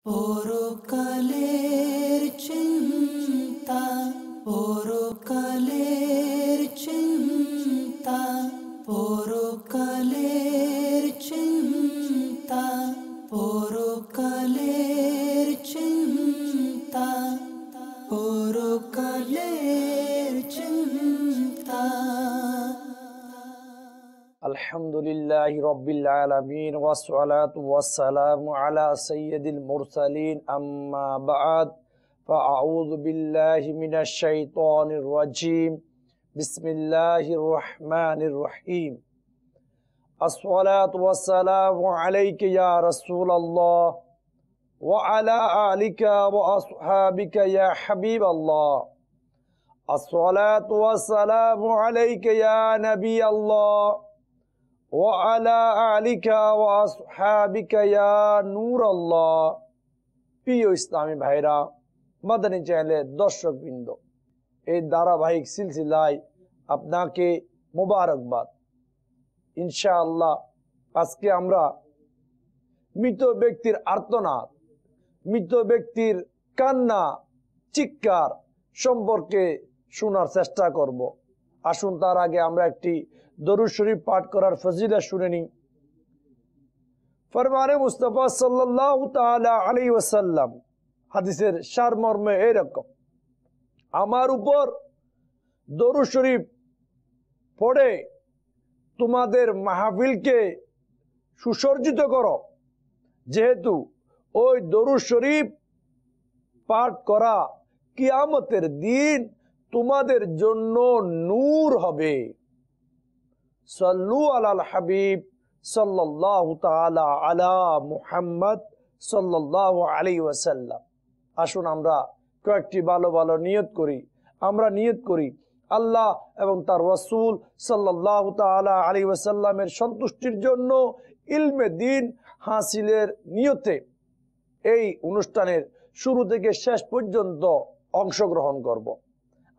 পরকালের চিন্তা, পরকালের চিন্তা, পরকালের চিন্তা, পরকালের চিন্তা, পরকালের চিন্তা। আলহামদুলিল্লাহি রাব্বিল আলামিন ওয়াসসালাতু ওয়াসসালামু আলা সাইয়্যিদিল মুরসালিন আম্মা বা'দ ফাআউযু বিল্লাহি মিনাশ শাইতানির রাজীম বিসমিল্লাহির রহমানির রহিম আসসালাতু ওয়াসসালামু আলাইকা ইয়া রাসূলুল্লাহ ওয়া আলা আলিকা ওয়া আসহাবিকা ইয়া হাবিবাল্লাহ আসসালাতু ওয়াসসালামু আলাইকা ইয়া নাবিয়াল্লাহ ওয়ালা আলিকা ওয়া আসহাবিকা ইয়া নূরাল্লাহ। প্রিয় ইসলামী ভাইরা, মাদানী চ্যানেলের দর্শকবৃন্দ, এই ধারাবাহিক সিলসিলায় আপনাকে মোবারকবাদ। ইনশাআল্লাহ আজকে আমরা মৃত ব্যক্তির আর্তনাদ, মৃত ব্যক্তির কান্না চিৎকার সম্পর্কে শোনার চেষ্টা করব। আসুন তার আগে আমরা একটি দরুদ শরীফ পাঠ করার ফজিলত শুনে নিই। ফরমানে মুস্তাফা সাল্লাল্লাহু তাআলা আলাইহি ওয়াসাল্লাম হাদিসের সারমর্ম এরকম: আমার উপর দরুদ শরীফ পড়ে তোমাদের মাহফিলকে সুসজ্জিত করো, যেহেতু ওই দরুদ শরীফ পাঠ করা কিয়ামতের দিন তোমাদের জন্য নূর হবে। সাল্লু আলাল হাবিব সাল্লাল্লাহু তাআলা আলা মুহাম্মদ সাল্লাল্লাহু আলাইহি ওয়াসাল্লাম। আসুন আমরা কয়েকটি ভালো ভালো নিয়ত করি। আমরা নিয়ত করি আল্লাহ এবং তার রাসূল সাল্লাল্লাহু তাআলা আলাইহি ওয়াসাল্লামের সন্তুষ্টির জন্য ইলমে দ্বীন হাসিলের নিয়তে এই অনুষ্ঠানের শুরু থেকে শেষ পর্যন্ত অংশগ্রহণ করব।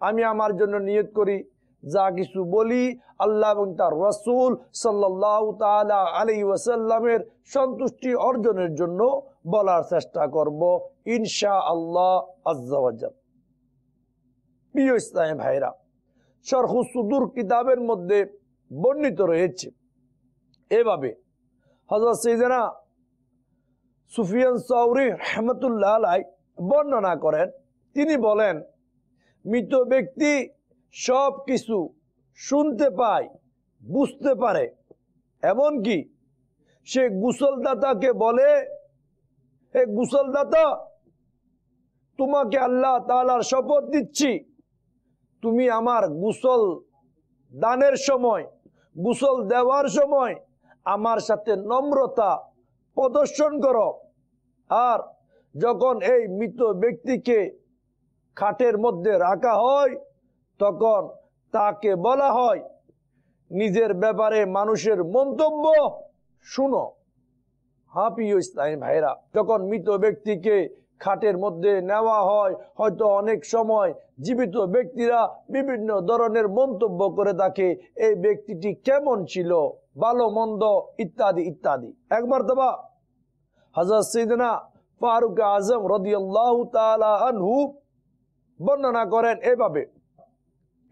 আমি আমার জন্য নিয়ত করি, যা কিছু বলি আল্লাহ এবং তার রাসূল সাল্লাল্লাহু তাআলা আলাইহি ওয়াসাল্লামের সন্তুষ্টি অর্জনের জন্য বলার চেষ্টা করব ইনশাআল্লাহ আজ্জা ওয়া জাল। প্রিয় ইসলামী ভাইরা, শরহুস সুদূর কিতাবের মধ্যে বর্ণিত রয়েছে এভাবে: হযরত সাইয়েদনা সুফিয়ান সাওরী রাহমাতুল্লাহ আলাইহি বর্ণনা করেন, তিনি বলেন, মৃত ব্যক্তি সব কিছু শুনতে পায়, বুঝতে পারে, এমনকি সে গোসলদাতাকে বলে, হে গোসলদাতা, তোমাকে আল্লাহ তাআলার শপথ দিচ্ছি, তুমি আমার গোসল দানের সময়, গোসল দেওয়ার সময় আমার সাথে নম্রতা প্রদর্শন করো। আর যখন এই মৃত ব্যক্তিকে খাটের মধ্যে রাখা হয় তখন তাকে বলা হয়, নিজের ব্যাপারে মানুষের মন্তব্য শুনো। হ্যাঁ প্রিয় ইসলামী ভাইরা, যখন মৃত ব্যক্তিকে খাটের মধ্যে নেওয়া হয়, হয়তো অনেক সময় জীবিত ব্যক্তিরা বিভিন্ন ধরনের মন্তব্য করে থাকে, এই ব্যক্তিটি কেমন ছিল, ভালো মন্দ ইত্যাদি ইত্যাদি। একবার তবা হযরত সাইয়েদনা ফারুক আজম রাদিয়াল্লাহু তাআলা আনহু বর্ণনা করেন এভাবে: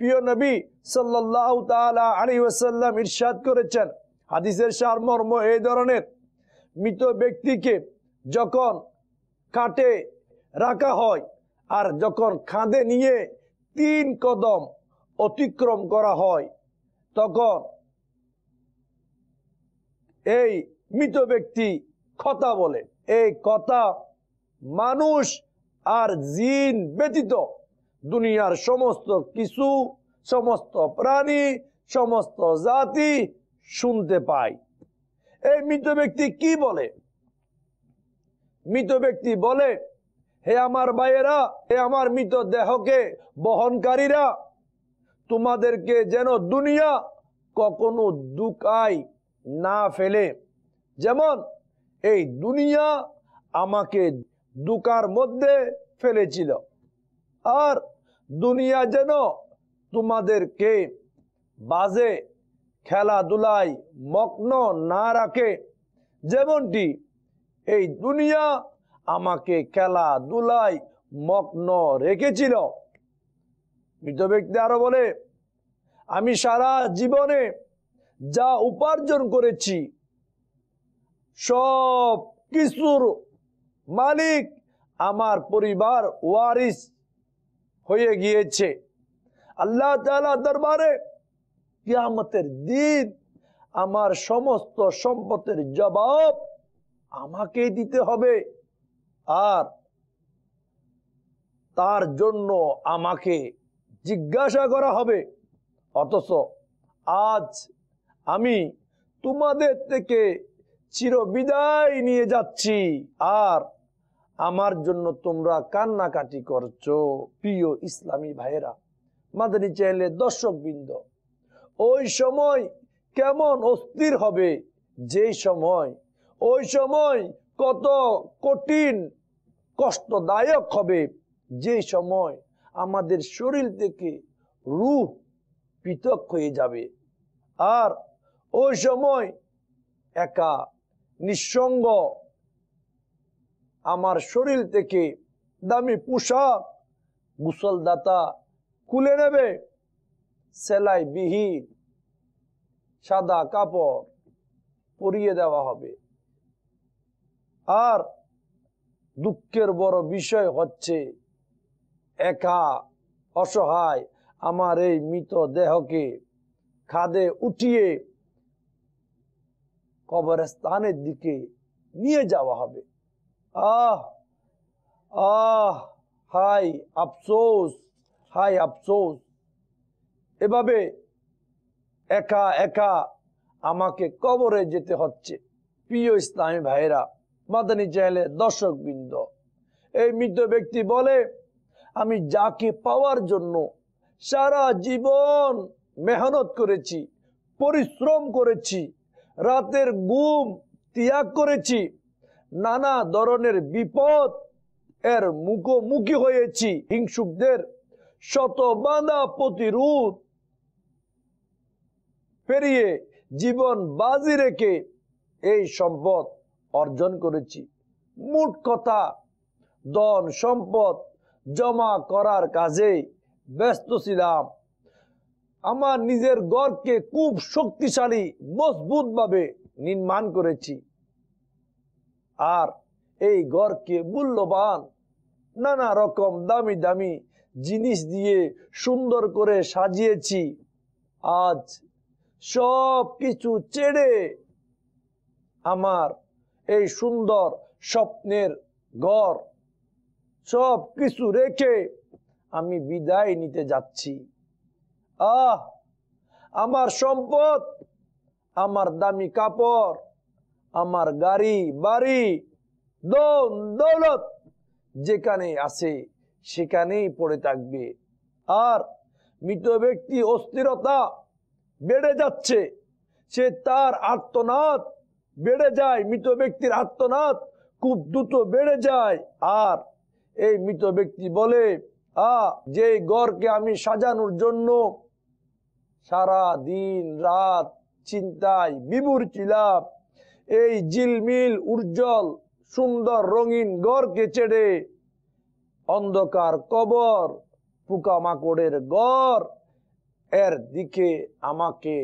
প্রিয় নবী সাল্লাল্লাহু তাআলা আলাইহি ওয়াসাল্লাম ইরশাদ করেছেন, হাদিসের সারমর্ম এই ধরনের, মৃত ব্যক্তিকে যখন খাটে রাখা হয় আর যখন কাঁধে নিয়ে 3 কদম অতিক্রম করা হয় তখন এই মৃত ব্যক্তি কথা বলে। এই কথা মানুষ আর জিন ব্যতীত দুনিয়ার সমস্ত কিছু, সমস্ত প্রাণী, সমস্ত জাতি শুনতে পায়। এই মৃত ব্যক্তি কি বলে? মৃত ব্যক্তি বলে, হে আমার ভাইয়েরা, হে আমার মৃত দেহকে বহনকারীরা, তোমাদেরকে যেন দুনিয়া কখনো দুকায় না ফেলে, যেমন এই দুনিয়া আমাকে দুকার মধ্যে ফেলেছিল। আর দুনিয়া যেন তোমাদেরকে বাজে খেলাধুলায় মগ্ন না রাখে, যেমনটি এই দুনিয়া আমাকে খেলাধুলায় মগ্ন রেখেছিল। মৃত ব্যক্তি আরো বলে, আমি সারা জীবনে যা উপার্জন করেছি সব কিছুর মালিক আমার পরিবার ওয়ারিস হয়ে গিয়েছে। আল্লাহ তাআলা দরবারে কিয়ামতের দিন আমার সমস্ত সম্পদের জবাব আমাকেই দিতে হবে, আর তার জন্য আমাকে জিজ্ঞাসা করা হবে। অথচ আজ আমি তোমাদের থেকে চিরবিদায় নিয়ে যাচ্ছি, আর আমার জন্য তোমরা কান্নাকাটি করছো। প্রিয় ইসলামী ভাইয়েরা, মাদানী চ্যানেলের দর্শকবৃন্দ, ওই সময় কেমন অস্থির হবে, ওই সময় কত কঠিন কষ্টদায়ক হবে, যে সময় আমাদের শরীর থেকে রূহ পৃথক হয়ে যাবে। আর ওই সময় একা নিঃসঙ্গ আমার শরীর থেকে দামি পোশাক গোসলদাতা খুলে নেবে, সেলাই বিহীন সাদা কাপড় পরিয়ে দেওয়া হবে। আর দুঃখের বড় বিষয় হচ্ছে, একা অসহায় আমার এই মৃত দেহকে খাদে উঠিয়ে কবরস্থানের দিকে নিয়ে যাওয়া হবে। আহ আহ হাই আফসোস, হাই আফসোস। এভাবে একা একা আমাকে কবরে যেতে হচ্ছে। প্রিয় ইসলামী ভাইরা, মাদানী চ্যানেলের দর্শকবৃন্দ, এই মৃত ব্যক্তি বলে, আমি যাকে পাওয়ার জন্য সারা জীবন মেহনত করেছি, পরিশ্রম করেছি, রাতের ঘুম ত্যাগ করেছি, নানা ধরনের বিপদ এর মুখোমুখি হয়েছি, হিংসুকদের শত বাধা প্রতিরোধ পেরিয়ে জীবন বাজি রেখে এই সম্পদ অর্জন করেছি। মোট কথা ধন সম্পদ জমা করার কাজে ব্যস্ত ছিলাম। আমার নিজের ঘরকে খুব শক্তিশালী মজবুত ভাবে নির্মাণ করেছি, আর এই ঘরকে মূল্যবান নানা রকম দামি দামি জিনিস দিয়ে সুন্দর করে সাজিয়েছি। আজ সব কিছু ছেড়ে আমার এই সুন্দর স্বপ্নের ঘর সব কিছু রেখে আমি বিদায় নিতে যাচ্ছি। আমার সম্পদ, আমার দামি কাপড়, আমার গাড়ি বাড়ি ধন দৌলত যেখানে আছে সেখানেই পড়ে থাকবে। আর মৃত ব্যক্তি অস্থিরতা বেড়ে যাচ্ছে, সে তার আর্তনাদ বেড়ে যায়, মৃত ব্যক্তির আর্তনাদ খুব দ্রুত বেড়ে যায়। আর এই মৃত ব্যক্তি বলে, যে ঘরকে আমি সাজানোর জন্য সারা দিন রাত চিন্তায় বিভোর ছিলাম, এই ঝিলমিল উজ্জ্বল সুন্দর রঙিন ঘরকে ছেড়ে অন্ধকার কবর পোকামাকড়ের ঘর এর দিকে আমাকে,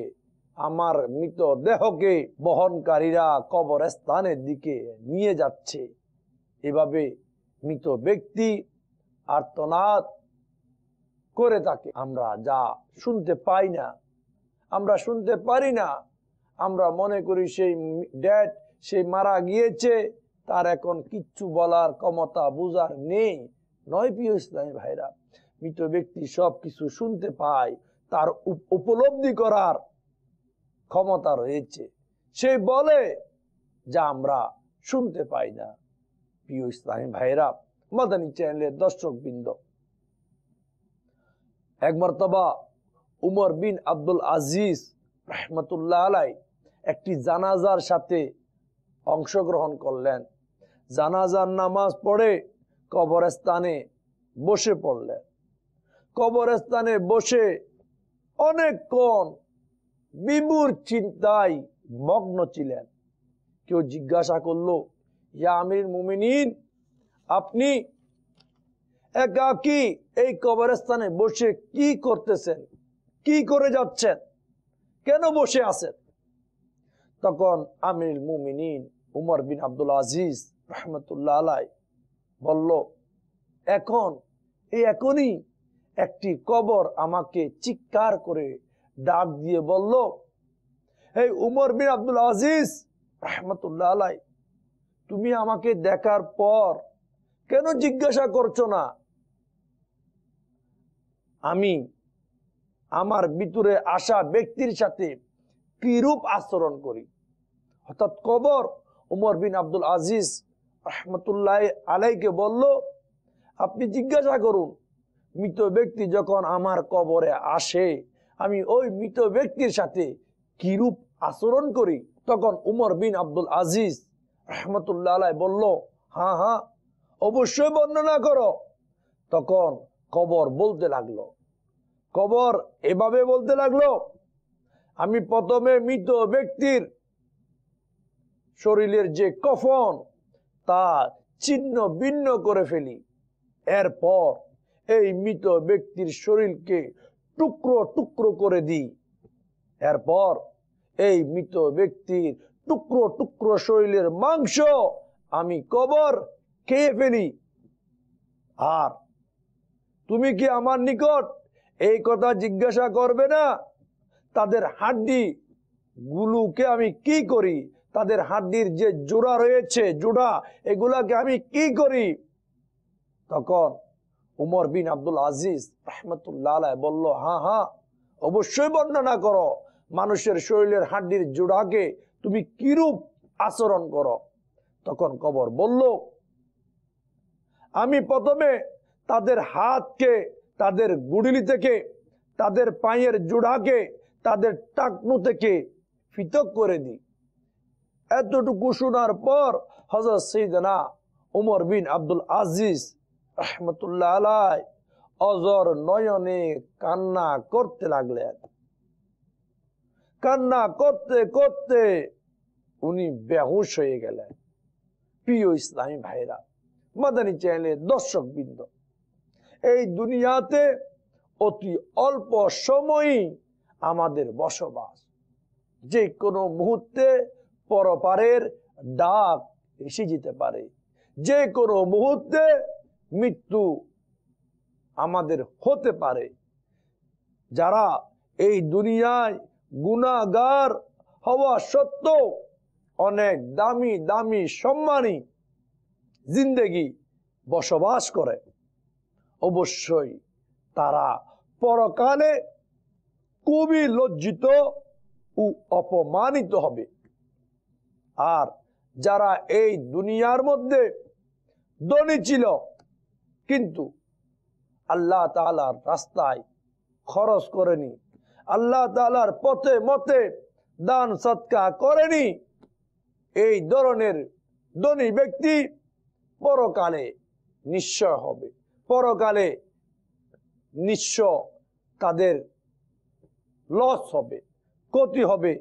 আমার মৃত দেহকে বহনকারীরা কবরস্থানের দিকে নিয়ে যাচ্ছে। এভাবে মৃত ব্যক্তি আর্তনাদ করে থাকে। আমরা যা শুনতে পাই না, আমরা শুনতে পারি না, আমরা মনে করি সেই ড্যাড সে মারা গিয়েছে, তার এখন কিচ্ছু বলার ক্ষমতা বুঝার নেই। নয় প্রিয় ইসলামী ভাইরা, মৃত ব্যক্তি সব কিছু শুনতে পায়, তার উপলব্ধি করার ক্ষমতা রয়েছে। সে বলে যা আমরা শুনতে পাই না। প্রিয় ইসলামী ভাইরা, মাদানী চ্যানেলের দর্শকবৃন্দ, এক মর্তবা উমর বিন আব্দুল আজিজ রহমতুল্লাহ আলাই একটি জানাজার সাথে অংশগ্রহণ করলেন। জানাজার নামাজ পড়ে কবরস্থানে বসে পড়লেন। কবরস্থানে বসে অনেকক্ষণ বিমূর চিন্তায় মগ্ন ছিলেন। কেউ জিজ্ঞাসা করলো, ইয়া আমিরুল মুমিনিন, আপনি একাকী এই কবরস্থানে বসে কি করতেছেন, কি করে যাচ্ছেন, কেন বসে আছেন? তখন আমিরুল মুমিনিন উমর বিন আব্দুল আজিজ রহমতুল্লাহ আলাই বলল, এখনই একটি কবর আমাকে চিৎকার করে ডাক দিয়ে বলল, এই উমর বিন আব্দুল আজিজ রহমতুল্লাহ আলাই, তুমি আমাকে দেখার পর কেন জিজ্ঞাসা করছো না আমি আমার ভিতরে আসা ব্যক্তির সাথে কিরূপ আচরণ করি? অর্থাৎ কবর উমর বিন আব্দুল আজিজ রহমতুল্লাহ আলাইকে বলল, আপনি জিজ্ঞাসা করুন, মৃত ব্যক্তি যখন আমার কবরে আসে আমি ওই মৃত ব্যক্তির সাথে কিরূপ আচরণ করি? তখন উমর বিন আব্দুল আজিজ রহমতুল্লাহ আলাই বলল, হ্যাঁ হ্যাঁ, অবশ্যই বর্ণনা করো। তখন কবর বলতে লাগলো, কবর এভাবে বলতে লাগলো, আমি প্রথমে মৃত ব্যক্তির শরীরের যে কফন তা ছিন্ন ভিন্ন করে ফেলি, এরপর এই মৃত ব্যক্তির শরীরকে টুকরো টুকরো করে দিই, এরপর এই মৃত ব্যক্তির টুকরো টুকরো শরীরের মাংস আমি কবর খেয়ে ফেলি। আর তুমি কি আমার নিকট এই কথা জিজ্ঞাসা করবে না তাদের হাড্ডি গুলোকে আমি কি করি, তাদের হাড্ডির যে জোড়া রয়েছে, জোড়া, এগুলাকে আমি কি করি? তখন উমর বিন আব্দুল আজিজ রহমতুল্লাহ আলাই বলল, হ্যাঁ হ্যাঁ, অবশ্যই বর্ণনা করো, মানুষের শরীরের হাড্ডির জোড়াকে তুমি কিরূপ আচরণ করো? তখন কবর বলল, আমি প্রথমে তাদের হাতকে তাদের গুড়িলি থেকে, তাদের পায়ের জোড়াকে তাদের টাকনু থেকে পৃথক করে দিই। এতটুকু শোনার পর হযরত সাইয়েদনা উমর বিন আব্দুল আজিজ রহমতুল্লাহ আলাই অজর নয়নে কান্না করতে লাগলেন। কান্না করতে করতে উনি বেহুশ হয়ে গেলেন। প্রিয় ইসলামী ভাইরা, মাদানী চ্যানেলের দর্শক বৃন্দ, এই দুনিয়াতে অতি অল্প সময়ই আমাদের বসবাস, যে কোনো মুহূর্তে পরপারের ডাক এসে যেতে পারে, যে কোনো মুহূর্তে মৃত্যু আমাদের হতে পারে। যারা এই দুনিয়ায় গুনাহগার হওয়া সত্ত্বেও অনেক দামি দামি সম্মানী জিন্দেগি বসবাস করে, অবশ্যই তারা পরকালে খুবই লজ্জিত ও অপমানিত হবে। আর যারা এই দুনিয়ার মধ্যে ধনী ছিল কিন্তু আল্লাহ তাআলার রাস্তায় খরচ করেনি, আল্লাহ তাআলার পথে মতে দান সদকা করেনি, এই ধরনের ধনী ব্যক্তি পরকালে নিশ্চয় হবে, পরকালে নিশ্চয় তাদের লস হবে, ক্ষতি হবে,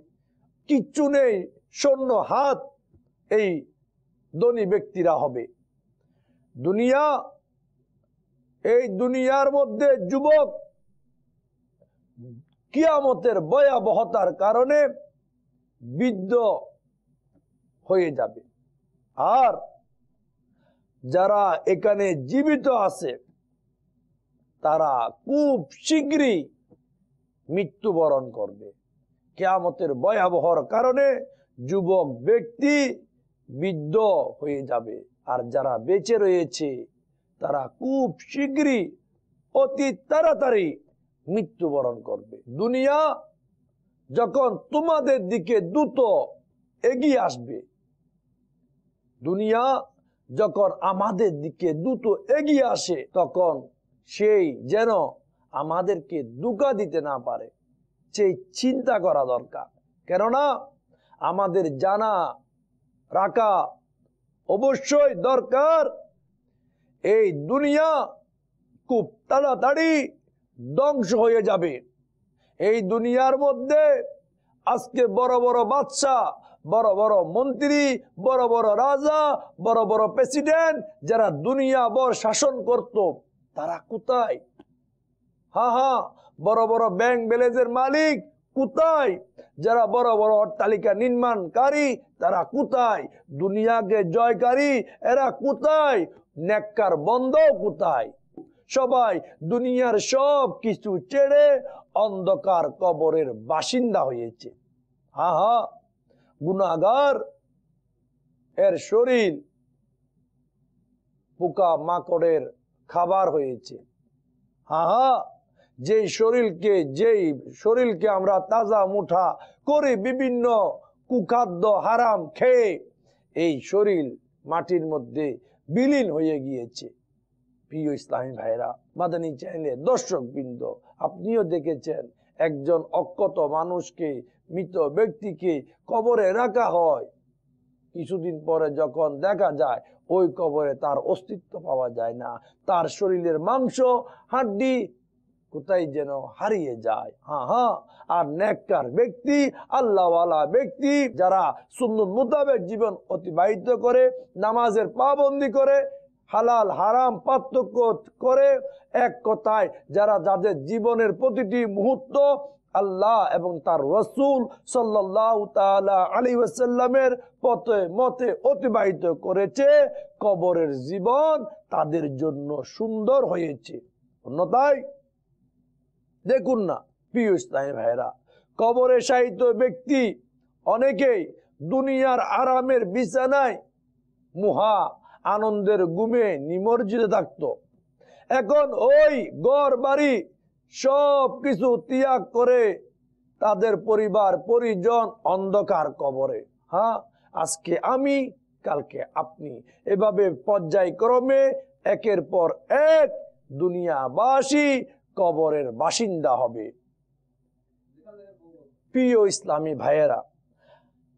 কিচ্ছু নেই, শূন্য হাত এই ধনী ব্যক্তিরা হবে। দুনিয়া, এই দুনিয়ার মধ্যে যুবক কিয়ামতের ভয়াবহতার কারণে বৃদ্ধ হয়ে যাবে। আর যারা এখানে জীবিত আছে তারা খুব শীঘ্রই মৃত্যুবরণ করবে। কিয়ামতের ভয়াবহর কারণে যুবক ব্যক্তি বৃদ্ধ হয়ে যাবে, আর যারা বেঁচে রয়েছে তারা খুব শীঘ্রই অতি তাড়াতাড়ি মৃত্যুবরণ করবে। দুনিয়া যখন তোমাদের দিকে দ্রুত এগিয়ে আসবে, দুনিয়া যখন আমাদের দিকে দ্রুত এগিয়ে আসে, তখন সেই যেন আমাদেরকে ধোঁকা দিতে না পারে, সেই চিন্তা করা দরকার। কেননা আমাদের জানা রাখা অবশ্যই দরকার, এই দুনিয়া খুব তাড়াতাড়ি ধ্বংস হয়ে যাবে। এই দুনিয়ার মধ্যে আজকে বড় বড় বাদশা, বড় বড় মন্ত্রী, বড় বড় রাজা, বড় বড় প্রেসিডেন্ট যারা দুনিয়া ভর শাসন করত, তারা কোথায়? হ্যাঁ, বড় বড় ব্যাংক ব্যালেন্সের মালিক কোথায়? যারা বড় বড় অট্টালিকা নির্মাণকারী তারা কোথায়? দুনিয়াকে জয়কারী এরা কোথায়? নেককার বন্ধ কোথায়? সবাই দুনিয়ার সব কিছু ছেড়ে অন্ধকার কবরের বাসিন্দা হয়েছে। হ্যাঁ, গুনাহগার এর শরীর পোকা মাকড়ের খাবার হয়েছে। হ্যাঁ, যেই শরীরকে আমরা তাজা মুঠা করে বিভিন্ন কুখাদ্য হারাম খেয়ে এই শরীর মাটির মধ্যে বিলীন হয়ে গিয়েছে। প্রিয় ইসলামী ভাইরা, মাদানী চ্যানেলের দর্শক বৃন্দ, আপনিও দেখেছেন একজন অক্ষত মানুষকে, মৃত ব্যক্তিকে কবরে রাখা হয়, কিছুদিন পরে যখন দেখা যায় ওই কবরে তার অস্তিত্ব পাওয়া যায় না, তার শরীরের মাংস হাড্ডি কোথায় যেন হারিয়ে যায়। হ্যাঁ, আর নেককার ব্যক্তি, আল্লাহওয়ালা ব্যক্তি যারা সুন্নত মোতাবেক জীবন অতিবাহিত করে, নামাজের পাবন্দি করে, হালাল হারাম পার্থক্য করে, এক কথায় যারা যাদের জীবনের প্রতিটি মুহূর্ত আল্লাহ এবং তার রাসূল সাল্লাল্লাহু তাআলা আলাইহি ওয়াসাল্লামের পথে মতে অতিবাহিত করেছে, কবরের জীবন তাদের জন্য সুন্দর হয়েছে। অন্যথায় দেখুন না প্রিয় ইসলামী ভাইরা, কবরে শায়িত ব্যক্তি অনেকেই দুনিয়ার আরামের বিছানায় মুহা আনন্দের ঘুমে নিমজ্জিত থাকত। এখন ওই ঘর বাড়ি সব কিছু ত্যাগ করে তাদের পরিবার পরিজন অন্ধকার কবরে। হ্যাঁ, আজকে আমি, কালকে আপনি, এভাবে পর্যায়ক্রমে একের পর এক দুনিয়াবাসী কবরের বাসিন্দা হবে। প্রিয় ইসলামী ভাইয়েরা,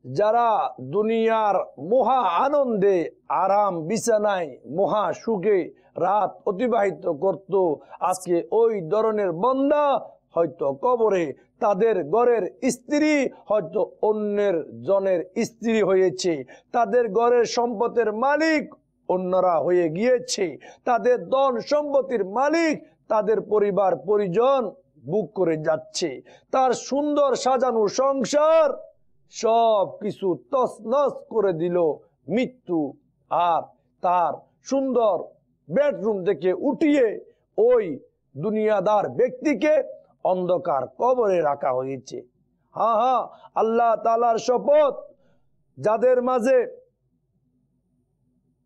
যারা দুনিয়ার মহা আনন্দে আরাম বিছানায় মহা সুখে রাত অতিবাহিত করত, আজকে ওই ধরনের বান্দা হয়তো কবরে তাদের ঘরের স্ত্রী হয়তো অন্যের জনের স্ত্রী হয়েছে, তাদের ঘরের সম্পদের মালিক অন্যরা হয়ে গিয়েছে, তাদের ধন সম্পত্তির মালিক তাদের পরিবার পরিজন বুক করে যাচ্ছে, তার সুন্দর সাজানো সংসার সব কিছু তছনছ করে দিল মৃত্যু। আর তার সুন্দর বেডরুম থেকে উঠিয়ে ওই দুনিয়াদার ব্যক্তিকে অন্ধকার কবরে রাখা হয়েছে। হ্যাঁ, আল্লাহ তাআলার শপথ, যাদের মাঝে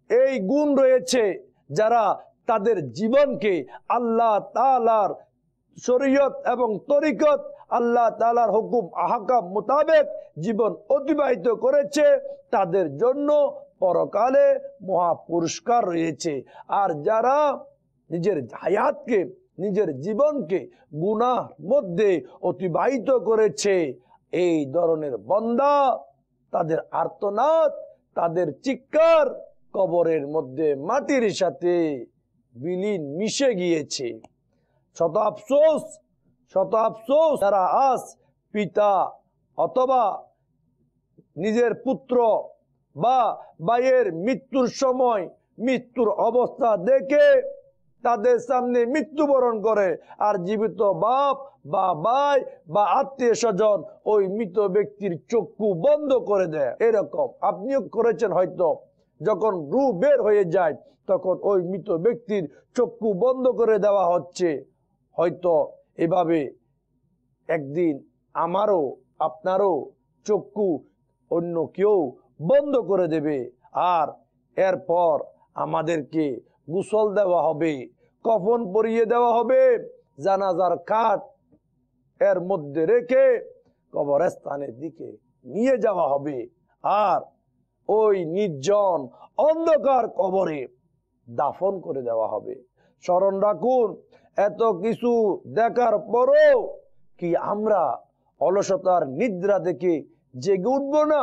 এই গুণ রয়েছে, যারা তাদের জীবনকে আল্লাহ তাআলার শরীয়ত এবং তরিকত, আল্লাহ তাআলার হুকুম আহকাম মোতাবেক জীবন অতিবাহিত করেছে, তাদের জন্য পরকালে মহা পুরস্কার রয়েছে। আর যারা নিজের হায়াতকে, নিজের জীবনকে গুনাহ মধ্যে অতিবাহিত করেছে, এই ধরনের বান্দা, তাদের আর্তনাদ, তাদের চিৎকার কবরের মধ্যে মাটির সাথে বিলীন মিশে গিয়েছে। শত আফসোস, শত আফসোস, যারা আজ পিতা অথবা নিজের পুত্র বা ভাইয়ের মৃত্যুর সময় মৃত্যুর অবস্থা দেখে তাদের সামনে মৃত্যুবরণ করে, আর জীবিত বাপ বা ভাই বা আত্মীয় স্বজন ওই মৃত ব্যক্তির চক্ষু বন্ধ করে দেয়। এরকম আপনিও করেছেন হয়তো, যখন রূহ বের হয়ে যায় তখন ওই মৃত ব্যক্তির চক্ষু বন্ধ করে দেওয়া হচ্ছে। হয়তো এভাবে একদিন আমারও আপনারও চক্ষু অন্য কেউ বন্ধ করে দেবে, আর এরপর আমাদেরকে গোসল দেওয়া হবে, কফন পরিয়ে দেওয়া হবে, জানাজার খাট এর মধ্যে রেখে কবরস্থানের দিকে নিয়ে যাওয়া হবে, আর ওই নির্জন অন্ধকার কবরে দাফন করে দেওয়া হবে। স্মরণ রাখুন, এত কিছু দেখার পরও কি আমরা অলসতার নিদ্রা থেকে জেগে উঠবো না?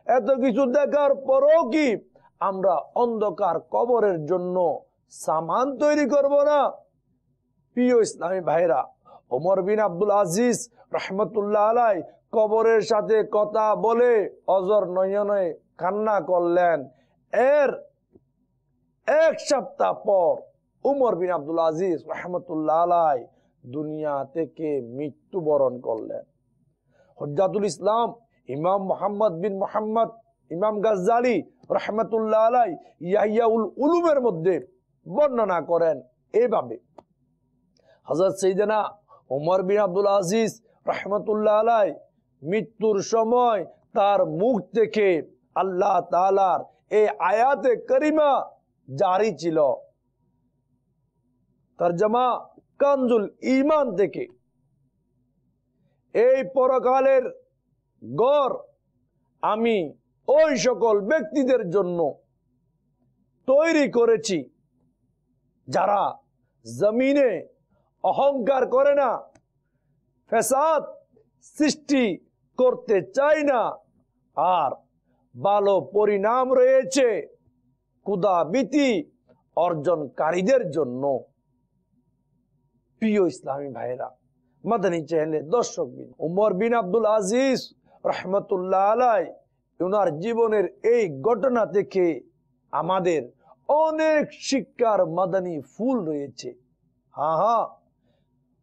এত কিছু দেখার পরও কি আমরা অন্ধকার কবরের জন্য সামান তৈরি করব না? প্রিয় ইসলামী ভাইরা, ওমর বিন আব্দুল আজিজ রহমতুল্লাহ আলাই কবরের সাথে কথা বলে অজর নয়নে কান্না করলেন। এর এক সপ্তাহ পর উমর বিন আব্দুল আজিজ রহমতুল্লাহ আলাই দুনিয়া থেকে মৃত্যুবরণ করলেন। হুজ্জাতুল ইসলাম ইমাম মুহাম্মদ বিন মুহাম্মদ ইমাম গাজ্জালি রহমতুল্লাহ আলাই ইয়াহিয়াউল উলুমের মধ্যে বর্ণনা করেন এভাবে, হযরত সাইয়েদনা উমর বিন আব্দুল আজিজ রহমতুল্লাহ আলাই মৃত্যুর সময় তার মুখ থেকে আল্লাহ তাআলার এই আয়াতে কারিমা জারি ছিল। তরজমা কানজুল ঈমান থেকে, এই পরকালের গড় আমি ওই সকল ব্যক্তিদের জন্য তৈরি করেছি যারা জমিনে অহংকার করে না, ফেসাদ সৃষ্টি করতে চায় না, আর ভালো পরিণাম রয়েছে ক্ষুধাবীতি অর্জনকারীদের জন্য। প্রিয় ইসলামী ভাইরা, মাদানী চ্যানেলের দর্শকবৃন্দ, উমর বিন আব্দুল আজিজ রহমতুল্লাহ আলাই ওনার জীবনের এই ঘটনা থেকে আমাদের অনেক শিক্ষার মাদানী ফুল রয়েছে। হ্যাঁ,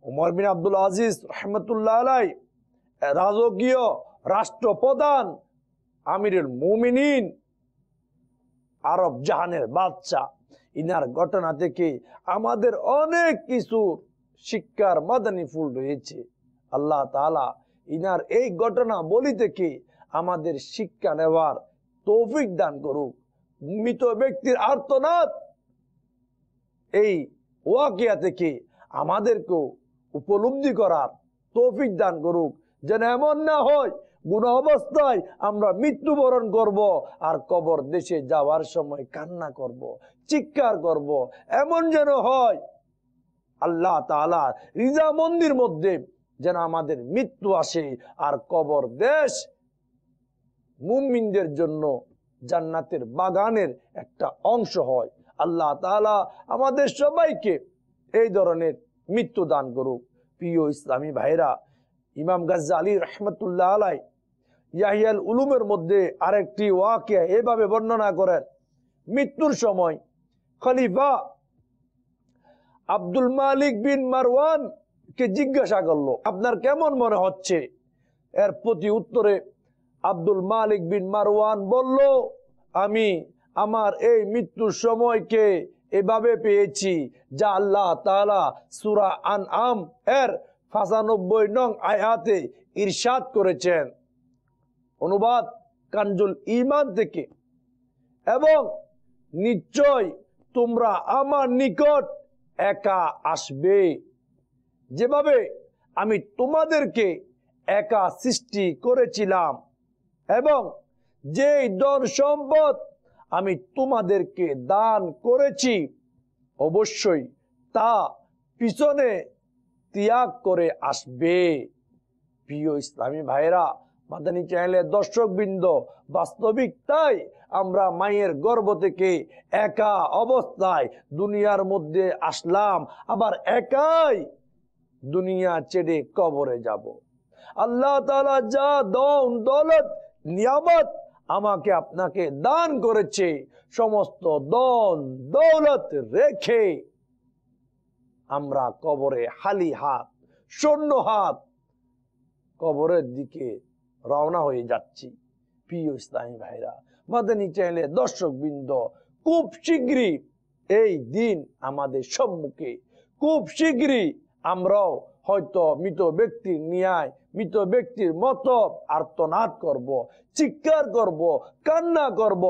উমর বিন আব্দুল আজিজ রহমতুল্লাহ আলাই রাজকীয় রাষ্ট্রপ্রধান, আমিরুল মুমিনিন, আরব জাহানের বাদশা। ইনার ঘটনা থেকে আমাদের অনেক কিছু শিক্ষার মাদানী ফুল রয়েছে। আল্লাহ তাআলা ইনার এই ঘটনা বলি থেকে আমাদের শিক্ষা নেওয়ার তৌফিক দান করুক। মৃত ব্যক্তির আর্তনাদ এই ওয়াকিয়া থেকে আমাদেরকেও উপলব্ধি করার তৌফিক দান করুক, যেন এমন না হয় গুনাহ অবস্থায় আমরা মৃত্যুবরণ করব আর কবর দেশে যাওয়ার সময় কান্না করব, চিৎকার করব। এমন যেন হয় আল্লাহ তাআলা রিজা মন্দির মধ্যে যেন আমাদের মৃত্যু আসে আর কবর দেশ মুমিনদের জন্য জান্নাতের বাগানের একটা অংশ হয়। আল্লাহ তাআলা আমাদের সবাইকে এই ধরনের মৃত্যু দান করুক। প্রিয় ইসলামী ভাইরা, ইমাম গাজ্জালি রহমতুল্লাহ আলাই ইয়াহিয়াল উলুমের মধ্যে আরেকটি ওয়াকিয়া এভাবে বর্ণনা করেন। মৃত্যুর সময় খলিফা আব্দুল মালিক বিন মারওয়ান কে জিজ্ঞাসা করলো, আপনার কেমন মনে হচ্ছে? এর প্রতি উত্তরে আব্দুল মালিক বিন মারওয়ান বলল, আমি আমার এই মৃত্যুর সময়কে এভাবে পেয়েছি যা আল্লাহ তাআলা সূরা আনআম এর ৯৫ নং আয়াতে ইরশাদ করেছেন। অনুবাদ কানজুল ঈমান থেকে, এবং নিশ্চয় তোমরা আমার নিকট একা আসবে, যেভাবে আমি তোমাদেরকে একা সৃষ্টি করেছিলাম, এবং যেই ধন সম্পদ আমি তোমাদেরকে দান করেছি অবশ্যই তা পিছনে ত্যাগ করে আসবে। প্রিয় ইসলামী ভাইরা, মাদানী চ্যানেলের দর্শকবৃন্দ, বাস্তবিক তাই আমরা মায়ের গর্ভ থেকে একা অবস্থায় দুনিয়ার মধ্যে আসলাম, আবার একাই দুনিয়া ছেড়ে কবরে যাব। আল্লাহ তাআলা যা ধন দৌলত নিয়ামত আমাকে আপনাকে দান করেছে, সমস্ত ধন দৌলত রেখে আমরা কবরে খালি হাত, শূন্য হাত কবরের দিকে রওনা হয়ে যাচ্ছি। প্রিয় ইসলামী ভাইরা, মাদানী চ্যানেলের দর্শকবৃন্দ, খুব শীঘ্রই এই দিন আমাদের সম্মুখে, খুব শীঘ্রই আমরাও হয়তো মৃত ব্যক্তির ন্যায়, মৃত ব্যক্তির মতো আর্তনাদ করব, চিৎকার করব, কান্না করব,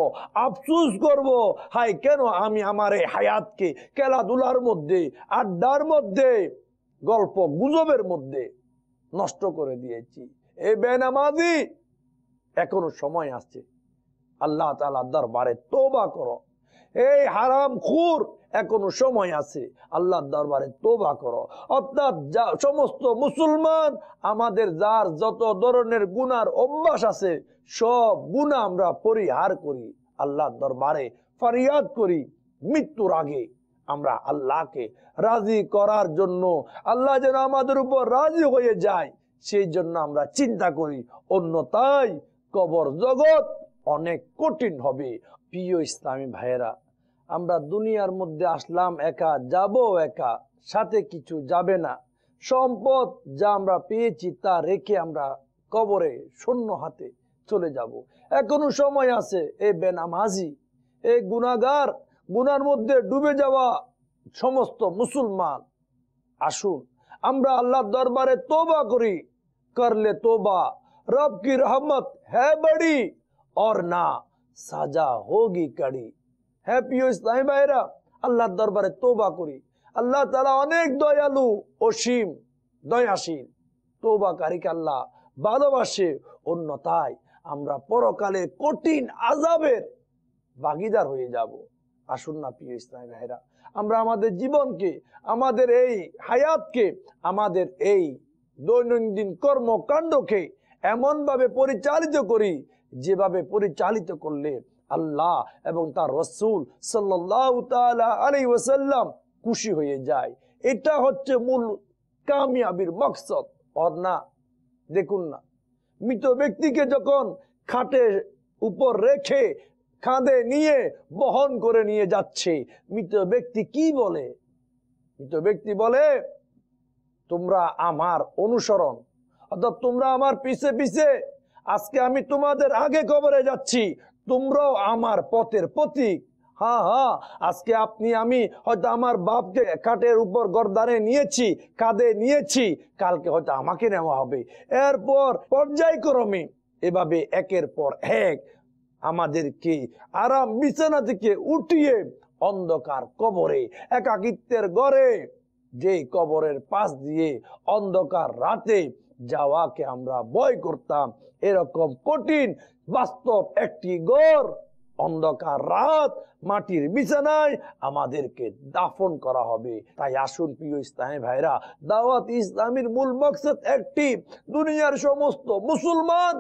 আফসোস করব, হায় কেন আমি আমার এই হায়াতকে খেলাধুলার মধ্যে, আড্ডার মধ্যে, গল্প গুজবের মধ্যে নষ্ট করে দিয়েছি। এই বেনামাজি, এখনো সময় আছে, আল্লাহ তাআলার দরবারে তওবা করো। এই হারামখোর, এখনো সময় আছে, আল্লাহর দরবারে তওবা করো। অর্থাৎ সমস্ত মুসলমান আমাদের যার যত ধরনের গুনার অভ্যাস আছে সব গুনাহ আমরা পরিহার করি, আল্লাহর দরবারে ফরিয়াদ করি। মৃত্যুর আগে আমরা আল্লাহকে রাজি করার জন্য, আল্লাহ যেন আমাদের উপর রাজি হয়ে যায় সেই জন্য আমরা চিন্তা করি, অন্যথায় কবর জগৎ অনেক কঠিন হবে। প্রিয় ইসলামী ভাইয়েরা, আমরা দুনিয়ার মধ্যে আসলাম একা, যাব একা, সাথে কিছু যাবে না। সম্পদ যা আমরা পেয়েছি তা রেখে আমরা কবরে শূন্য হাতে চলে যাব। এখনো সময় আছে। এই বেনামাজি, এই গুনাহগার, গুনার মধ্যে ডুবে যাওয়া সমস্ত মুসলমান, আসুন আমরা আল্লাহর দরবারে तौबा करी। कर ले तौबा, रब की रहमत है बड़ी और ना साजा होगी कड़ी। है प्रिय इस्लामी भाईरा, আল্লাহর দরবারে तौबा करी। আল্লাহ তাআলা অনেক দয়ালু, অসীম দয়াশীল। তওবাকারীকে আল্লাহ ভালোবাসে। অন্যথায় আমরা পরকালে কঠিন আযাবের ভাগীদার হয়ে যাব। আসুন না প্রিয় ইসলামী ভাইরা, আমরা আমাদের জীবনকে, আমাদের এই হায়াতকে, আমাদের এই দৈনন্দিন কর্মকাণ্ডকে এমন ভাবে পরিচালিত করি যেভাবে পরিচালিত করলে আল্লাহ এবং তার রাসূল সাল্লাল্লাহু তাআলা আলাইহি ওয়াসাল্লাম খুশি হয়ে যায়। এটা হচ্ছে মূল কামিয়াবির মকসদ। আর না, দেখুন না, মৃত ব্যক্তিকে যখন খাটের উপর রেখে কাঁধে নিয়ে বহন করে নিয়ে যাচ্ছে, মৃত ব্যক্তি কি বলে? মৃত ব্যক্তি বলে, তোমরা আমার অনুসরণ, অর্থাৎ তোমরা আমার পিছে পিছে, আজকে আমি তোমাদের আগে কবরে যাচ্ছি, তোমরাও আমার পথের প্রতীক। হ্যাঁ হ্যাঁ, আজকে আপনি আমি হয়তো আমার বাপকে খাটের উপর গর্দানে নিয়েছি, কাঁধে নিয়েছি, কালকে হয়তো আমাকে নেওয়া হবে। এরপর পর্যায়ক্রমে এভাবে একের পর এক আমাদেরকে আরাম বিছানা থেকে উঠিয়ে অন্ধকার কবরে, একাকিত্বের ঘরে, যে কবরের পাশ দিয়ে অন্ধকার রাতে যাওয়াকে আমরা ভয় করতাম, এরকম কঠিন বাস্তব একটি ঘর, অন্ধকার রাত, মাটির বিছানায় আমাদেরকে দাফন করা হবে। তাই আসুন প্রিয় ইসলামী ভাইরা, দাওয়াত ইসলামের মূল মকসদ একটি, দুনিয়ার সমস্ত মুসলমান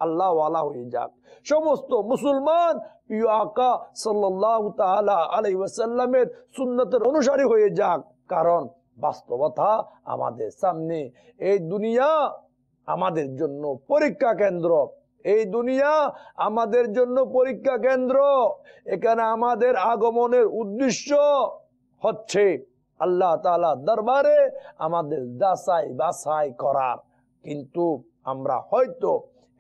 আল্লাহ ওয়ালা হয়ে যাক, সমস্ত মুসলমান প্রিয় আকা সাল্লাল্লাহু তাআলা আলাইহি ওয়াসাল্লামের সুন্নতের অনুসারী হয়ে যাক। কারণ বাস্তবতা আমাদের সামনে, এই দুনিয়া আমাদের জন্য পরীক্ষা কেন্দ্র, এই দুনিয়া আমাদের জন্য পরীক্ষা কেন্দ্র। এখানে আমাদের আগমনের উদ্দেশ্য হচ্ছে আল্লাহ তাআলা দরবারে আমাদের যাচাই বাছাই করার। কিন্তু আমরা হয়তো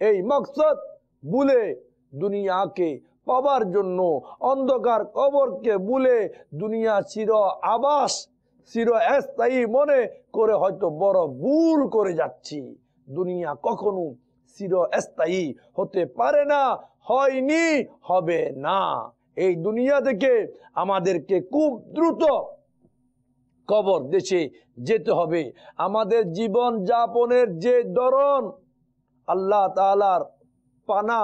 এই মকসদ ভুলে দুনিয়াকে পাবার জন্য, অন্ধকার কবরকে ভুলে দুনিয়া চির আবাস, চির স্থায়ী মনে করে হয়তো বড় ভুল করে যাচ্ছি। দুনিয়া কখনো চির স্থায়ী হতে পারে না, হয়নি, হবে না। এই দুনিয়া থেকে আমাদেরকে খুব দ্রুত কবর দেশে যেতে হবে। আমাদের জীবন যাপনের যে ধরন, আল্লাহ তাআলার পানা,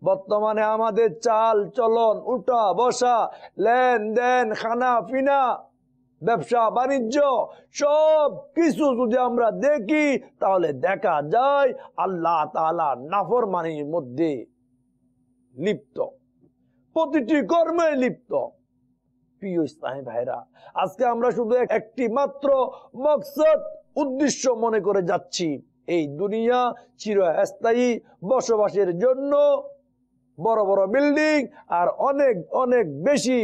বর্তমানে আমাদের চাল চলন, উঠা বসা, লেনদেন, খানা পিনা, ব্যবসা বাণিজ্য, সব কিছু যদি আমরা দেখি তাহলে দেখা যায় আল্লাহ তাআলার নাফরমানির মধ্যে লিপ্ত, প্রতিটি কর্মে লিপ্ত। প্রিয় ইসলামী ভাইরা, আজকে আমরা শুধু একটি মাত্র মকসদ, উদ্দেশ্য মনে করে যাচ্ছি, এই দুনিয়া চিরস্থায়ী বসবাসের জন্য বড় বড় বিল্ডিং আর অনেক অনেক বেশি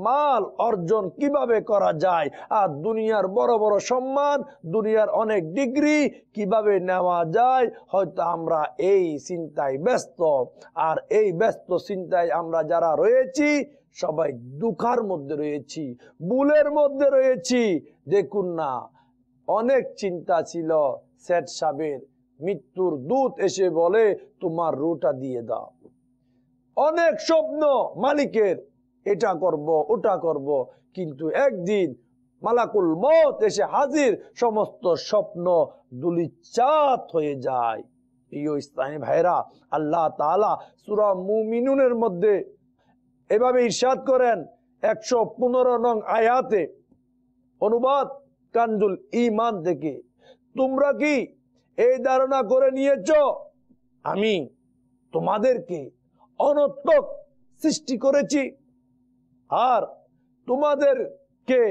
মাল অর্জন কিভাবে করা যায়, আর দুনিয়ার বড় বড় সম্মান, দুনিয়ার অনেক ডিগ্রি কিভাবে নেওয়া যায়, হয়তো আমরা এই চিন্তায় ব্যস্ত। আর এই ব্যস্ত চিন্তায় আমরা যারা রয়েছি সবাই দুঃখার মধ্যে রয়েছি, ভুলের মধ্যে রয়েছি। দেখুন না, অনেক চিন্তা ছিল শেঠ সাহেবের, মৃত্যুর দূত এসে বলে তোমার রুটা দিয়ে দাও। অনেক স্বপ্ন মালিকের, এটা করব ওটা করব, কিন্তু একদিন মালাকুল মউত এসে হাজির, সমস্ত স্বপ্ন ধূলিসাৎ হয়ে যায়। প্রিয় ইসলামী ভাইরা, আল্লাহ তাআলা সূরা মুমিনুনের মধ্যে এভাবে ইরশাদ করেন 115 নং আয়াতে, অনুবাদ কানজুল ঈমান থেকে, তোমরা কি এই ধারণা করে নিয়েছ আমি তোমাদেরকে অনর্থক সৃষ্টি করেছি আর তোমাদেরকে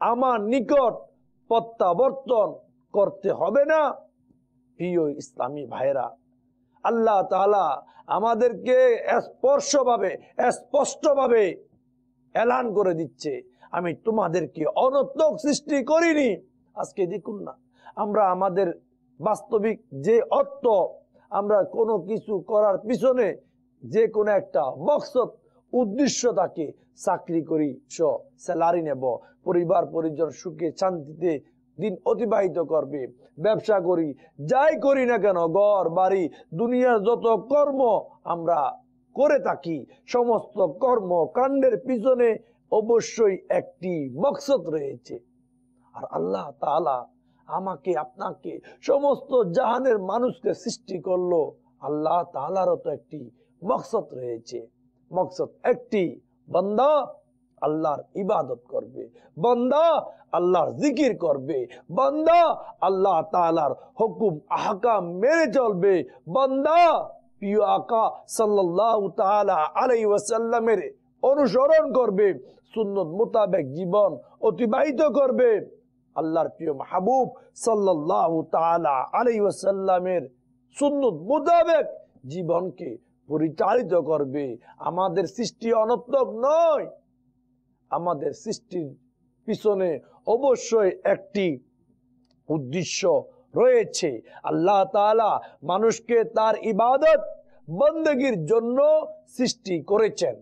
আমার নিকট প্রত্যাবর্তন করতে হবে না? প্রিয় ইসলামী ভাইরা, আল্লাহ তাআলা আমাদেরকে স্পষ্টভাবে এলান করে দিচ্ছে, আমি তোমাদেরকে অনর্থক সৃষ্টি করিনি। আজকে দেখুন না, আমরা আমাদের বাস্তবিক যে অর্থ, আমরা কোনো কিছু করার পিছনে যে কোনো একটা মকসদ উদ্দেশ্য থাকে, চাকরি করি, স্যালারি নেব, পরিবার পরিজন সুখে শান্তিতে দিন অতিবাহিত করবে, ব্যবসা করি, যাই করি না কেন, ঘর বাড়ি দুনিয়ার যত কর্ম আমরা করে থাকি, সমস্ত কর্ম কাণ্ডের পিছনে অবশ্যই একটি মকসদ রয়েছে। আর আল্লাহ তাআলা আমাকে আপনাকে সমস্ত জাহানের মানুষকে সৃষ্টি করলো, আল্লাহ তাআলারও তো একটি মকসদ রয়েছে। মকসদ একটি, বান্দা আল্লাহর ইবাদত করবে, বান্দা আল্লাহর জিকির করবে, বান্দা আল্লাহ তাআলার হুকুম আহকাম মেনে চলবে, বান্দা প্রিয় আকা সাল্লাল্লাহু তাআলা আলাইহি ওয়াসাল্লামের অনুসরণ করবে, সুন্নত মোতাবেক জীবন অতিবাহিত করবে, আল্লাহর প্রিয় মাহবুব সাল্লাল্লাহু তাআলা আলাইহি ওয়াসাল্লামের সুন্নত মোতাবেক জীবনকে পরিচালিত করবে। আমাদের সৃষ্টি অনর্থক নয়, আমাদের সৃষ্টির পিছনে অবশ্যই একটি উদ্দেশ্য রয়েছে। আল্লাহ তাআলা মানুষকে তার ইবাদত বন্দেগীর জন্য সৃষ্টি করেছেন।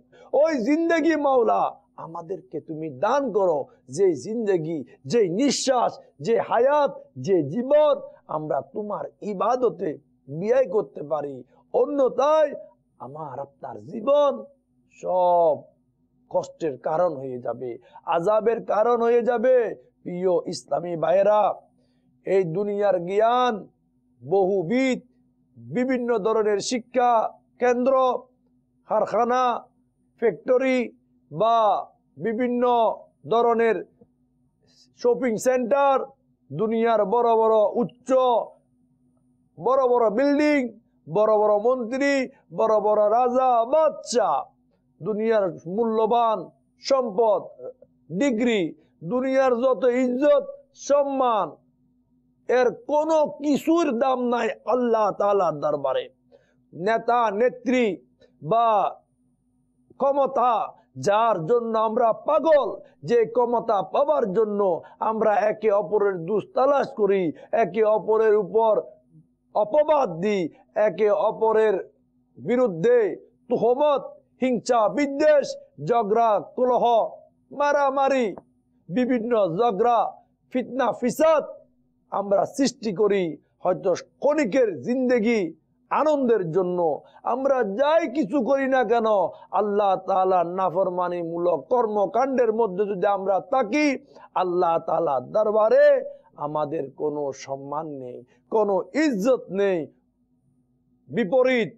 ওই জিন্দেগি মাওলা আমাদেরকে তুমি দান করো, যে জিন্দেগি, যে নিঃশ্বাস, যে হায়াত, যে জীবন আমরা তোমার ইবাদতে ব্যয় করতে পারি। অন্যথায় আমার আপনার জীবন সব কষ্টের কারণ হয়ে যাবে, আযাবের কারণ হয়ে যাবে। প্রিয় ইসলামী ভাইয়েরা, এই দুনিয়ার জ্ঞান বহুবিধ, বিভিন্ন ধরনের শিক্ষা কেন্দ্র, কারখানা, ফ্যাক্টরি বা বিভিন্ন ধরনের শপিং সেন্টার, দুনিয়ার বড় বড় উচ্চ বড় বড় বিল্ডিং, বড় বড় মন্ত্রী, বড় বড় রাজা বাদশা, দুনিয়ার মূল্যবান সম্পদ, ডিগ্রি, দুনিয়ার যত ইজ্জত সম্মান, এর কোনো কিছুর দাম নাই আল্লাহ তাআলার দরবারে। নেতা নেত্রী বা ক্ষমতা, যার জন্য আমরা পাগল, যে ক্ষমতা পাবার জন্য আমরা একে অপরের দোষ তালাশ করি, একে অপরের উপর অপবাদ দিই, একে অপরের বিরুদ্ধে তুহমত, হিংসা বিদ্বেষ, ঝগড়া কলহ, মারামারি, বিভিন্ন ঝগড়া ফিতনা ফিসাদ আমরা সৃষ্টি করি। হয়তো ক্ষণিকের জিন্দেগি আনন্দের জন্য আমরা যাই কিছু করি না কেন, আল্লাহ তাআলার নাফরমানি মূলক কর্মকাণ্ডের মধ্যে যদি আমরা থাকি, আল্লাহ তাআলার দরবারে আমাদের কোনো সম্মান নেই, কোনো ইজ্জত নেই। বিপরীত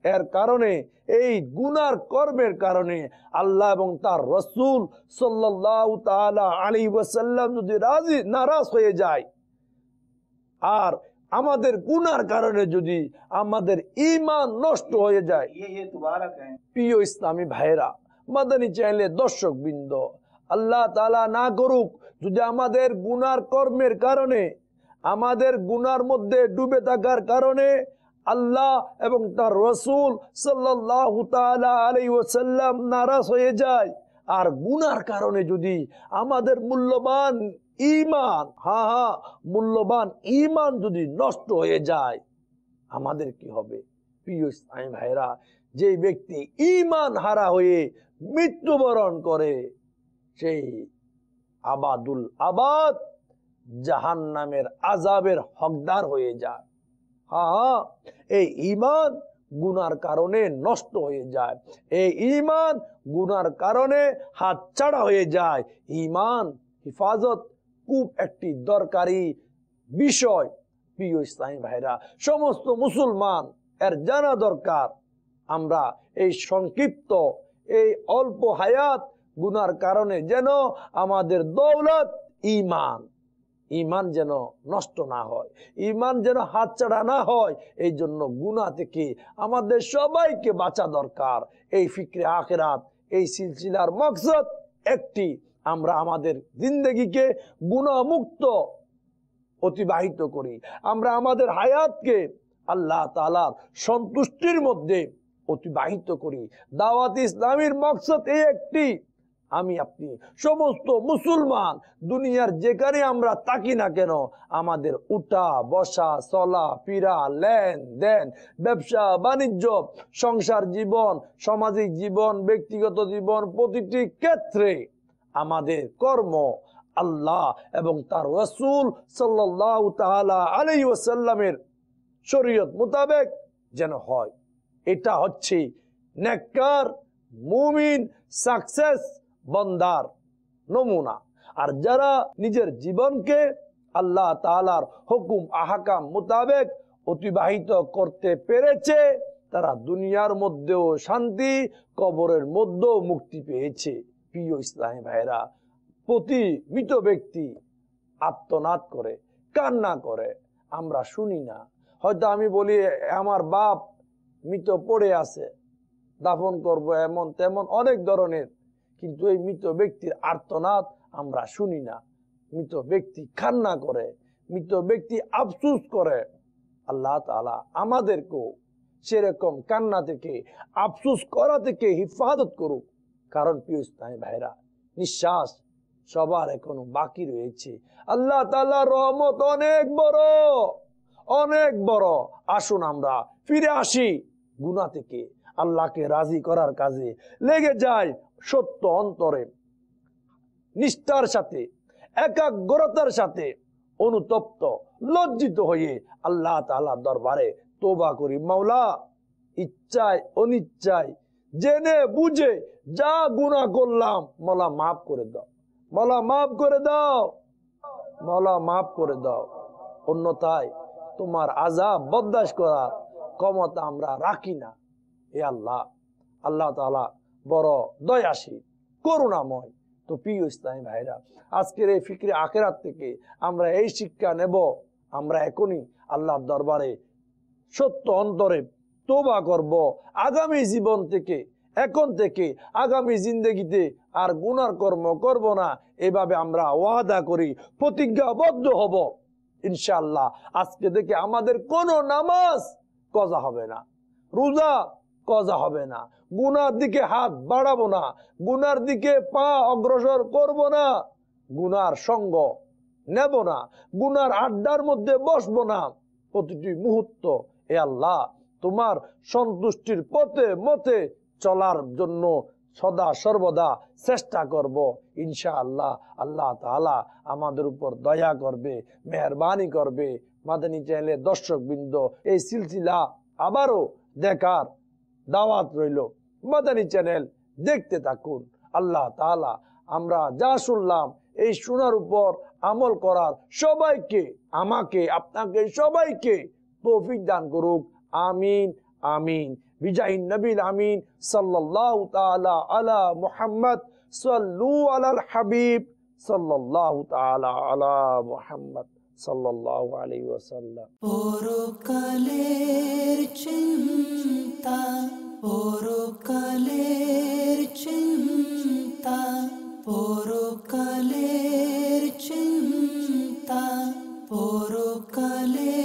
এর কারণে, এই গুনার কর্মের কারণে আল্লাহ এবং তার রাসূল সাল্লাল্লাহু তাআলা আলাইহি ওয়াসাল্লাম যদি নারাজ হয়ে যায়, আর আমাদের গুনার কারণে যদি আমাদের ঈমান নষ্ট হয়ে যায়। প্রিয় ইসলামী ভাইরা, মাদানী চ্যানেলের দর্শক বৃন্দ, আল্লাহ তাআলা না করুক যদি আমাদের গুনার কর্মের কারণে, আমাদের গুনার মধ্যে ডুবে থাকার কারণে আল্লাহ এবং তার রাসূল সাল্লাল্লাহু তাআলা আলাইহি ওয়াসাল্লাম নারাজ হয়ে যায়, আর গুনার কারণে যদি আমাদের মূল্যবান ঈমান, মূল্যবান ঈমান যদি নষ্ট হয়ে যায়, আমাদের কি হবে? প্রিয় ইসলামী ভাইরা, যে ব্যক্তি ঈমান হারা হয়ে মৃত্যুবরণ করে, সেই আবাদুল আবাদ জাহান্নামের আযাবের হকদার হয়ে যায়। এই ঈমান গুনার কারণে নষ্ট হয়ে যায়, এই ঈমান গুনার কারণে হাতছাড়া হয়ে যায়। ঈমান হিফাজত খুব একটি দরকারি বিষয়। প্রিয় ইসলামী ভাইরা, সমস্ত মুসলমান এর জানা দরকার, আমরা এই সংক্ষিপ্ত, এই অল্প হায়াত গুনার কারণে যেন আমাদের দৌলত ঈমান যেন নষ্ট না হয়, ঈমান যেন হাতছাড়া না হয়। এই জন্য গুনাহ থেকে আমাদের সবাইকে বাঁচা দরকার। এই ফিকরে আখিরাত, এই সিলসিলার মকসদ একটি, আমরা আমাদের জিন্দেগিকে গুনাহ মুক্ত অতিবাহিত করি, আমরা আমাদের হায়াতকে আল্লাহ তাআলার সন্তুষ্টির মধ্যে অতিবাহিত করি। দাওয়াত ইসলামীর মকসদ এই একটি, আমি আপনি সমস্ত মুসলমান দুনিয়ার যেখানে আমরা থাকি না কেন, আমাদের উঠা বসা চলা ফিরা লেনদেন ব্যবসা বাণিজ্য সংসার জীবন সামাজিক জীবন ব্যক্তিগত জীবন প্রতিটি ক্ষেত্রে আমাদের কর্ম আল্লাহ এবং তার রাসূল সাল্লাল্লাহু তাআলা আলাইহি ওয়াসাল্লামের শরীয়ত মোতাবেক যেন হয়। এটা হচ্ছে নেককার মুমিন সাকসেস বন্দার নমুনা। আর যারা নিজের জীবনকে আল্লাহ তাআলার হুকুম আহকাম মোতাবেক অতিবাহিত করতে পেরেছে, তারা দুনিয়ার মধ্যেও শান্তি, কবরের মধ্যেও মুক্তি পেয়েছে। প্রিয় ইসলামী ভাইরা, প্রতি মৃত ব্যক্তি আত্মনাদ করে কান্না করে, আমরা শুনি না। হয়তো আমি বলি আমার বাপ মৃত পড়ে আছে, দাফন করব, এমন তেমন অনেক ধরনের, কিন্তু এই মৃত ব্যক্তির আর্তনাদ আমরা শুনি না। মৃত ব্যক্তি কান্না করে, মৃত ব্যক্তি আফসোস করে। আল্লাহ তাআলা আমাদেরকেও সেরকম কান্না থেকে আফসোস করা থেকে হিফাজত করুক। কারণ প্রিয় ইসলামী ভাইরা, নিঃশ্বাস সবার এখনো বাকি রয়েছে। আল্লাহ তাআলার রহমত অনেক বড়, অনেক বড়। আসুন আমরা ফিরে আসি গুনাহ থেকে, আল্লাহকে রাজি করার কাজে লেগে যায়। সত্য অন্তরে নিষ্ঠার সাথে একাগ্রতার সাথে অনুতপ্ত লজ্জিত হয়ে আল্লাহ তাআলার দরবারে তওবা করি। মাওলা, ইচ্ছায় অনিচ্ছায় জেনে বুঝে যা গুনাহ করলাম, মাওলা মাফ করে দাও, মাওলা মাফ করে দাও, মাওলা মাফ করে দাও। অন্যথায় তোমার আযাব বরদাস্ত করার ক্ষমতা আমরা রাখি না। এ আল্লাহ, আল্লাহ তাআলা বড় দয়াশীল করুণাময়। তো প্রিয় ইসলামী ভাইরা, আজকের এই ফিকরে আখিরাত থেকে আমরা এই শিক্ষা নেব, আমরা এখনই আল্লাহর দরবারে সত্য অন্তরে তওবা করব। আগামী জীবন থেকে, এখন থেকে আগামী জিন্দেগিতে আর গুনার কর্ম করব না, এভাবে আমরা ওয়াদা করি, প্রতিজ্ঞাবদ্ধ হব। ইনশাআল্লাহ আজকে থেকে আমাদের কোনো নামাজ কজা হবে না, রোজা কজা হবে না, গুনার দিকে হাত বাড়াবো না, গুনার দিকে পা অগ্রসর করব না, গুনার সঙ্গ নেব না, গুনার আড্ডার মধ্যে বসবো না। প্রতিটি মুহূর্ত এ আল্লাহ তোমার সন্তুষ্টির পথে মতে চলার জন্য সদা সর্বদা চেষ্টা করব। ইনশাআল্লাহ আল্লাহ তাআলা আমাদের উপর দয়া করবে, মেহেরবানি করবে। মাদানী চ্যানেলের দর্শকবৃন্দ, এই সিলসিলা আবারও দেখার দাওয়াত রইল। মাদানী চ্যানেল দেখতে থাকুন। আল্লাহ তাআলা আমরা যা শুনলাম এই শোনার উপর আমল করার সবাইকে, আমাকে আপনাকে সবাইকে তৌফিক দান করুক। আমিন আমিন। বিজাহিন নবীল আমিন সাল্লাল্লাহু তাআলা আলা মুহাম্মদ সাল্লু আলাল হাবিব সাল্লাল্লাহু তাআলা আলা মুহাম্মদ সাল্লাল্লাহু আলাইহি ওয়াসাল্লাম। পরকালের চিন্তা, পরকালের চিন্তা, পরকালের চিন্তা, পরকালের